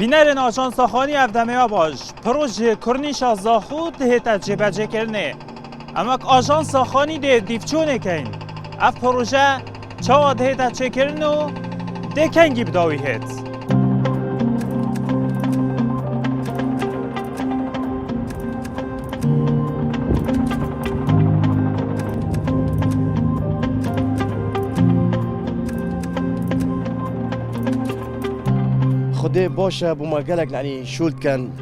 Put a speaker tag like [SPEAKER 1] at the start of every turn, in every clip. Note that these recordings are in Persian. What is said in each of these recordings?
[SPEAKER 1] بینرین آژانس خانی افدمیا باش پروژه کرنیش از خود دهتا جبجه کرنه اما آژانس خانی ده دیفچونه کن اف پروژه چا دهتا چه کرنو ده کنگی بداوی هت
[SPEAKER 2] خدای باشه بوما گلک یعنی شولد کن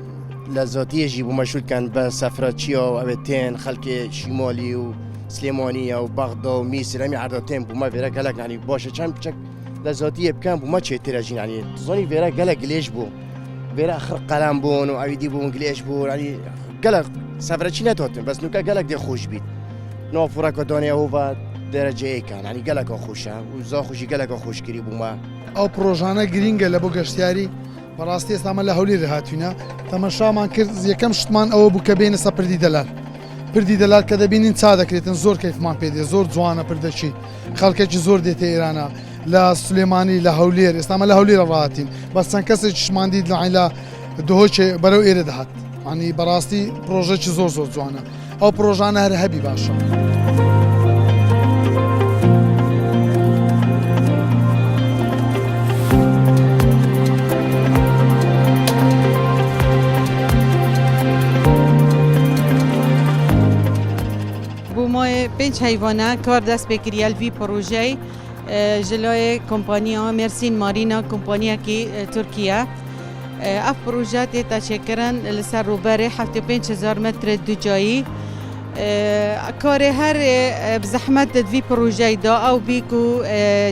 [SPEAKER 2] لذاتیه جی بوما شولد کن به سفرچیا و اوتین خلک شمالی و سلیمانی و بغدا و میسر همی عرداتین بوما ویرا گلک یعنی باشه چند چک لذاتیه بکن بوما چه تراجین یعنی تزانی ویرا گلک گلیش بو ویرا آخر قلم بون و اویدی بون گلیش بو یعنی گلک سفرچی نتاتن بس نوکا گلک ده خوش بید نافورا کدانه هوا درجه ای کن یعنی گلک خوشه و زا خوشی گلک خوش کری بوما
[SPEAKER 3] ئەو پرۆژانە گرینگە لە بۆ گەشتیاری بەڕاستی ئێستامە لە هەولی ڕێهاتوینە تەمەشامان کرد یەکەم شتمان ئەوە بوو کە بێنە سە پردی دەلار کە دەبینین چا دەکرێتن زۆر کەیفمان پێدێ زۆر جوانە پردەچی خەڵکێکی زۆر دێتە ئێرانە لە سولێمانی لە هەولێر ئێستامە لە هەولێرە ڕاهاتین بەس چەند کەسێکی شمان دیت لە دهۆچێ بەرەو ئێرە دەهات ینی بەڕاستی پرۆژێکی زۆر جوانە ئەو پرۆژانە هەر هەبی باشە.
[SPEAKER 4] مای 5 حیوانه کار دست بکریال وی پروژه جلوی کمپانیا مرسین مارینا کمپانیا کی ترکیه اف پروژه تا چکرن لسر روبره 75,000 متر دو جایی کار هر بزحمت وی پروژه دا او بی کو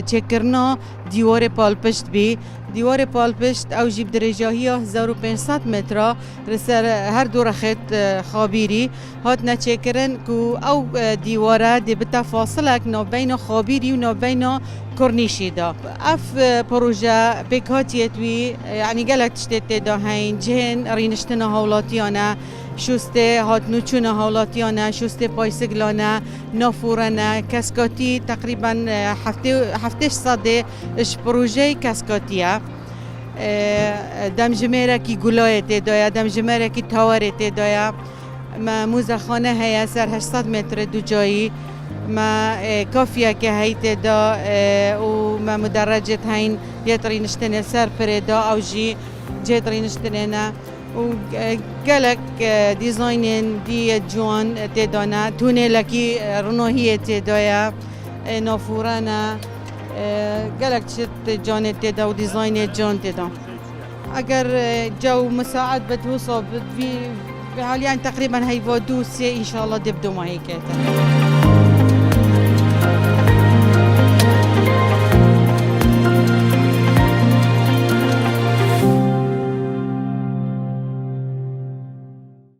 [SPEAKER 4] چکرنا دیوار پالپشت بی دیوار پالپشت او جیب درجاهی 1500 متر رسر هر دور خط خابیری هات نچکرن کو او دیواره دی بتا فاصله نو بین خابیری و نو بین کرنیشی دا اف پروژه بکاتیت وی یعنی گلک تشتت دا هین جهن رینشتنا هولاتیانه شسته هات نوچونه هولاتیانه شسته پایسگلانه نافورانه کسکاتی تقریبا هفتش صده اش پروژه کسکاتیه دمجمره کی گلایت دایا دمجمره کی تاورت دایا ما موزخانه هیا سر 800 متر دو جایی ما کافیه که هیت دا و ما مدرجت هین یتری نشتنه سر پردا او جی جتری نشتنه و گلک دیزاین دی جوان تدانه تونه لکی رنوهی تدایا نافورانه گلک چت جان تدا و دیزاین جان تدا اگر جو مساعد بتوصل به حال يعني تقريبا هي 2 سي ان شاء الله دبدو ما هيك